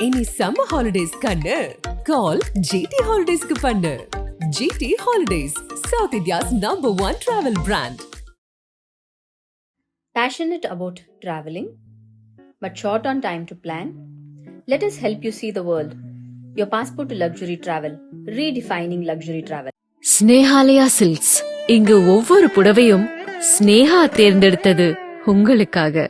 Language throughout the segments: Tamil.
Any summer holidays kannu call GT Holidays ku pannu. GT Holidays, South India's #1 travel brand. Passionate about traveling, but short on time to plan? Let us help you see the world. Your passport to luxury travel, redefining luxury travel. Snehalaya silks, இங்கு ஒவ்வொரு புடவையும் ஸ்னேஹா தேர்ந்தெடுத்தது உங்களுக்காக.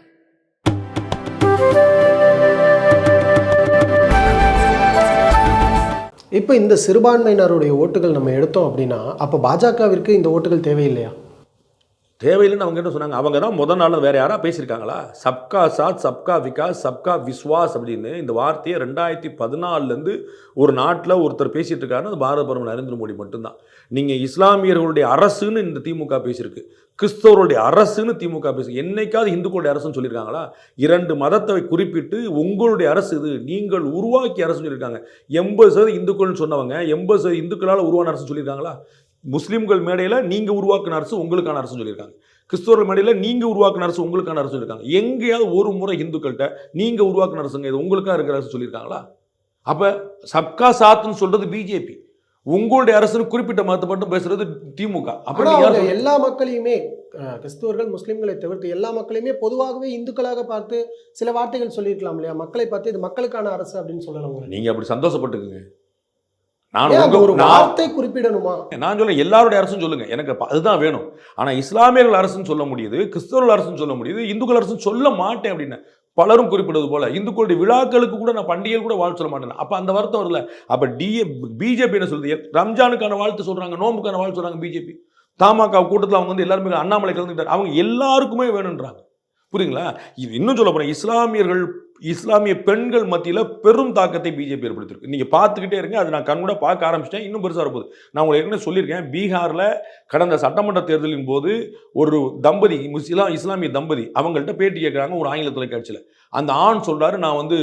இப்போ இந்த சிறுபான்மையினருடைய ஓட்டுகள் நம்ம எடுத்தோம் அப்படின்னா அப்போ பாஜகவிற்கு இந்த ஓட்டுகள் தேவையில்லையா? தேவையில்லைன்னு அவங்க என்ன சொன்னாங்க? அவங்க தான் முதல் நாள் வேறு யாராவது பேசியிருக்காங்களா? சப்கா சாத் சப்கா விகாஸ் சப்கா விஸ்வாஸ் அப்படின்னு இந்த வார்த்தையை 2014 ஒரு நாட்டில் ஒருத்தர் பேசிகிட்டு இருக்காருன்னு அது பாரத பிரதமர் நரேந்திர மோடி மட்டும்தான். நீங்கள் இஸ்லாமியர்களுடைய அரசுன்னு இந்த திமுக பேசியிருக்கு, கிறிஸ்தவர்களுடைய அரசுன்னு திமுக பேசு. என்னைக்காவது இந்துக்களுடைய அரசுன்னு சொல்லியிருக்காங்களா? 2 மதத்தை குறிப்பிட்டு உங்களுடைய அரசு இது, நீங்கள் உருவாக்கிய அரசுன்னு சொல்லியிருக்காங்க. 80% இந்துக்கள்னு சொன்னவங்க 80% இந்துக்களால் உருவான அரசுன்னு சொல்லியிருக்காங்களா? முஸ்லீம்கள் மேடையில் நீங்கள் உருவாக்கின அரசு உங்களுக்கான அரசுன்னு சொல்லியிருக்காங்க. கிறிஸ்தவர்கள் மேடையில் நீங்கள் உருவாக்கின அரசு உங்களுக்கான அரசு சொல்லியிருக்காங்க. எங்கேயாவது ஒரு முறை இந்துக்கள்கிட்ட நீங்கள் உருவாக்கின அரசுங்க இது உங்களுக்காக இருக்கிற அரசு சொல்லியிருக்காங்களா? அப்போ சப்கா சாத்துன்னு சொல்கிறது பிஜேபி, உங்களுடைய அரசுன்னு குறிப்பிட்ட மதத்தை மட்டும் பேசுறது திமுக. அப்புறம் எல்லா மக்களையுமே, கிறிஸ்துவர்கள் முஸ்லீம்களை தவிர்த்து எல்லா மக்களையுமே பொதுவாகவே இந்துக்களாக பார்த்து சில வார்த்தைகள் சொல்லியிருக்கலாம் இல்லையா? மக்களை பார்த்து இது மக்களுக்கான அரசு அப்படின்னு சொல்லலாம். நீங்கள் அப்படி சந்தோஷப்பட்டுக்குங்க. ஒரு வார்த்தை குறிப்பிடணுமா? நான் சொல்ல எல்லாருடைய அரசுன்னு சொல்லுங்க, எனக்கு அதுதான் வேணும். ஆனால் இஸ்லாமியர்கள் அரசுன்னு சொல்ல முடியுது, கிறிஸ்தவர்கள் அரசுன்னு சொல்ல முடியுது, இந்துக்கள் அரசுன்னு சொல்ல மாட்டேன் அப்படின்னு பலரும் குறிப்பிடுவது போல இந்துக்களுடைய விழாக்களுக்கு கூட நான் பண்டிகைகள் கூட வாழ்த்து சொல்ல மாட்டேன். அப்போ அந்த வருத்தம் வரல. அப்போ பிஜேபி என்ன சொல்லுது? ரம்ஜானுக்கான வாழ்த்து சொல்றாங்க, நோம்புக்கான வாழ்த்து சொல்றாங்க பிஜேபி. தமாக கூட்டத்தில் அவங்க வந்து எல்லாருமே அண்ணாமலை கலந்துக்கிட்டார், அவங்க எல்லாருக்குமே வேணுன்றாங்க. புரியுங்களா? இது இன்னும் சொல்ல போறேன், இஸ்லாமிய பெண்கள் மத்தியில் பெரும் தாக்கத்தை பிஜேபி ஏற்படுத்திருக்கு. நீங்கள் பார்த்துக்கிட்டே இருங்க, அது நான் கண்கூட பார்க்க ஆரம்பிச்சிட்டேன், இன்னும் பெருசாக இருப்போது. நான் உங்களுக்கு ஏற்கனவே சொல்லியிருக்கேன், பீகாரில் கடந்த சட்டமன்ற தேர்தலின் போது ஒரு தம்பதி, இஸ்லாமிய தம்பதி, அவங்கள்ட்ட பேட்டி கேட்குறாங்க ஒரு ஆங்கில தொலைக்காட்சியில். அந்த ஆண் சொல்கிறாரு, நான் வந்து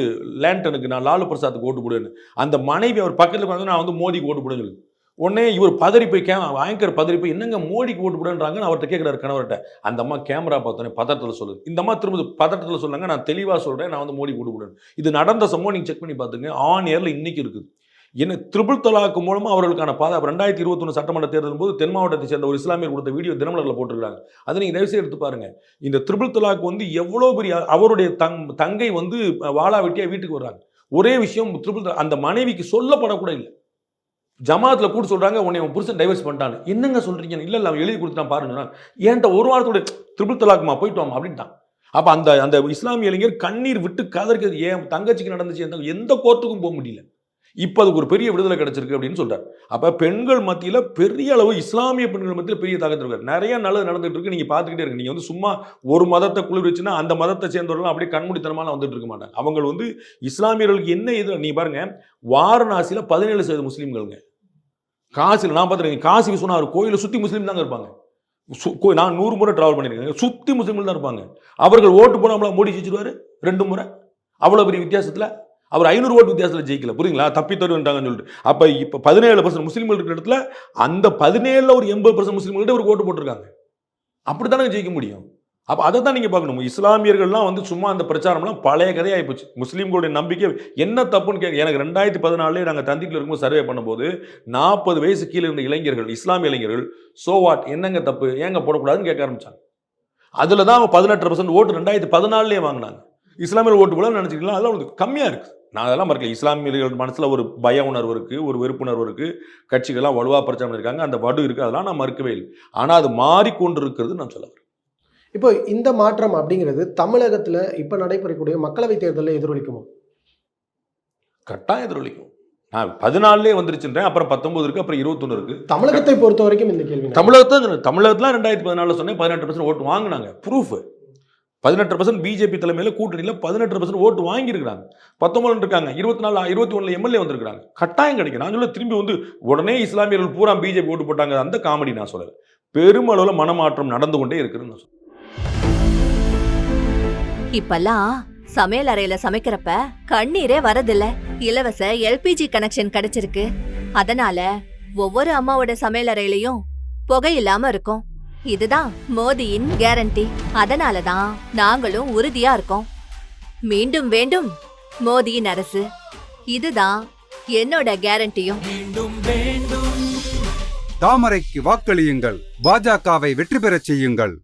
லேண்டனுக்கு, நான் லாலு பிரசாத்துக்கு ஓட்டு போடுவேன்னு. அந்த மனைவி அவர் பக்கத்தில் வந்து நான் வந்து மோடிக்கு ஓட்டு போடுன்னு சொல்லி உடனே இவர் பதறி போய் ஆங்கர் பதறி போய் என்னங்க மோடிக்கு ஓட்டு போடுன்றாங்கன்னு அவர்கிட்ட கேட்குறாரு கணவர்கிட்ட. அந்த அம்மா கேமரா பார்த்தோன்னே பதட்டத்தில் சொல்லுது. இந்த அம்மா திரும்ப பதட்டத்தில் சொல்லுங்க, நான் தெளிவாக சொல்கிறேன், நான் வந்து மோடிக்கு ஓட்டு போடுவேன். இது நடந்த சம்பவம் நீங்கள் செக் பண்ணி பார்த்துங்க, ஆன் ஏரில் இன்னைக்கு இருக்குது. என்ன த்ரிபிள் தலாக்கு மூலமாக அவர்களுக்கான பாதுகாப்பு 2021 சட்டமன்ற தேர்தலும் போது தென் மாவட்டத்தை சேர்ந்த ஒரு இஸ்லாமியர் கொடுத்த வீடியோ தினமலரில் போட்டிருக்காங்க. அதை நீங்கள் தயவுசெய்து எடுத்து பாருங்க. இந்த த்ரிபிள் தலாக்கு வந்து எவ்வளோ பெரிய, அவருடைய தங்கை வந்து வாழா வெட்டியாக வீட்டுக்கு வர்றாங்க. ஒரே விஷயம், த்ரிபிள் அந்த மனைவிக்கு சொல்லப்படக்கூட இல்லை. ஜமாத்தில் கூட சொல்கிறாங்க, உன்னை உன் புருஷன் டைவர்ஸ் பண்ணிட்டான்னு. என்னங்க சொல்கிறீங்க? இல்லை அவன் எழுதி கொடுத்துட்டான் பாருங்கன்னா, ஏன்ட்ட ஒரு வாரத்தோட த்ரிபிள் தலாக்குமா போயிட்டு வாமா அப்படின்ட்டான். அப்போ அந்த இஸ்லாமிய இளைஞர் கண்ணீர் விட்டு கதறிக்கிறது, என் தங்கச்சிக்கு நடந்துச்சு, எந்த கோர்ட்டுக்கும் போக முடியல, இப்போ அதுக்கு ஒரு பெரிய விடுதலை கிடைச்சிருக்கு அப்படின்னு சொல்கிறார். அப்போ பெண்கள் மத்தியில் பெரிய அளவு, இஸ்லாமிய பெண்கள் மத்தியில் பெரிய தாக்கத்தில் இருக்கார். நிறைய நல்லது நடந்துகிட்டு இருக்கு, நீங்கள் பார்த்துக்கிட்டே இருக்கு. நீங்கள் வந்து சும்மா ஒரு மதத்தை குளிர் வச்சுன்னா அந்த மதத்தை சேர்ந்தவர்கள் அப்படியே கண்மூடித்தனமாக வந்துட்டு இருக்க மாட்டாங்க. அவங்க வந்து இஸ்லாமியர்களுக்கு என்ன இது, நீ பாருங்க, வாரணாசியில் 17% முஸ்லீம்களுங்க. காசியில் நான் பார்த்துருக்கேன், காசி விஸ்வநாதர் கோயிலை சுற்றி முஸ்லீம் தாங்க இருப்பாங்க. நான் 100 முறை ட்ராவல் பண்ணியிருக்கேன், சுற்றி முஸ்லீம்கள் தான் இருப்பாங்க. அவர்கள் ஓட்டு போடாமல மோடி ஜெயிச்சிருவாரு 2 முறை, அவ்வளோ பெரிய வித்தியாசத்தில். அவர் 500 ஓட்டு வித்தியாசத்தில் ஜெயிக்கல, புரியுங்களா? தப்பி தருவாங்கன்னு சொல்லிட்டு. அப்போ இப்போ 17% முஸ்லீம்கள் இருக்கிற இடத்துல அந்த 17ல் ஒரு 80% முஸ்லீம்கள்ட்ட ஒரு ஓட்டு போட்டிருக்காங்க. அப்படி தானே ஜெயிக்க முடியும். அப்போ அதை தான் நீங்கள் பார்க்கணும். இஸ்லாமியர்கள்லாம் வந்து சும்மா அந்த பிரச்சாரம்லாம் பழைய கதையாகி போச்சு. முஸ்லீம்களுடைய நம்பிக்கை என்ன தப்புன்னு கேட்க, எனக்கு 2014 நாங்கள் தந்திக்கில் இருக்கும்போது சர்வே பண்ணும்போது 40 வயசு கீழே இருந்த இளைஞர்கள், இஸ்லாமிய இளைஞர்கள், சோ வாட், என்னங்க தப்பு, ஏங்க போடக்கூடாதுன்னு கேட்க ஆரம்பிச்சாங்க. அதில் தான் 18% ஓட்டு 2014 வாங்கினாங்க. இஸ்லாமியர்கள் ஓட்டு போல நினச்சிக்கலாம், அதெல்லாம் உங்களுக்கு கம்மியாக இருக்குது. நான் அதெல்லாம் மறக்கல. இஸ்லாமியர்கள் மனசில் ஒரு பய உணர்வு இருக்குது, ஒரு வெறுப்புணர்வு இருக்குது, கட்சிகள்லாம் வலுவாக பிரச்சாரம் பண்ணியிருக்காங்க, அந்த வடு இருக்குது, அதெல்லாம் நான் மறுக்கவே இல்லை. ஆனால் அது மாறிக்கொண்டு இருக்கிறது நான் சொல்ல வரேன். இப்போ இந்த மாற்றம் அப்படிங்கிறது தமிழகத்தில் இப்போ நடைபெறக்கூடிய மக்களவைத் தேர்தலில் எதிரொலிக்குமா? கட்டாயம் எதிரொலிக்கும். நான் 14 வந்துருச்சுன்றேன், அப்புறம் 19 இருக்குது, அப்புறம் 21 இருக்குது. தமிழகத்தை பொறுத்த வரைக்கும் இந்த கேள்வி, தமிழகத்தில் 2014 சொன்னேன் 18% ஓட்டு வாங்கினாங்க. ப்ரூஃப் 18% பிஜேபி தலைமையில் கூட்டணியில் 18% ஓட்டு வாங்கியிருக்கிறாங்க. 19 இருக்காங்க, 21 எம்எல்ஏ வந்திருக்காங்க. கட்டாயம் கிடைக்கும். நான் சொல்ல திரும்பி வந்து உடனே இஸ்லாமியர்கள் பூரா பிஜேபி ஓட்டு போட்டாங்க, அந்த காமெடி நான் சொல்லலை. பெருமளவில் மனமாற்றம் நடந்து கொண்டே இருக்குன்னு நான் சொல்றேன். இப்பெல்லாம் சமையல் அறையில சமைக்கிறப்ப கண்ணீரே வரதில்ல. இலவச எல்பிஜி கனெக்ஷன் கிடைச்சிருக்கு. அதனால ஒவ்வொரு அம்மாவோட சமையல் அறையிலையும் புகை இல்லாம இருக்கும். இதுதான் மோடியின் கேரண்டி. அதனாலதான் நாங்களும் உறுதியா இருக்கோம். மீண்டும் வேண்டும் மோடியின் அரசு. இதுதான் என்னோட கேரண்டியும். தாமரைக்கு வாக்களியுங்கள், பாஜகவை வெற்றி பெறச் செய்யுங்கள்.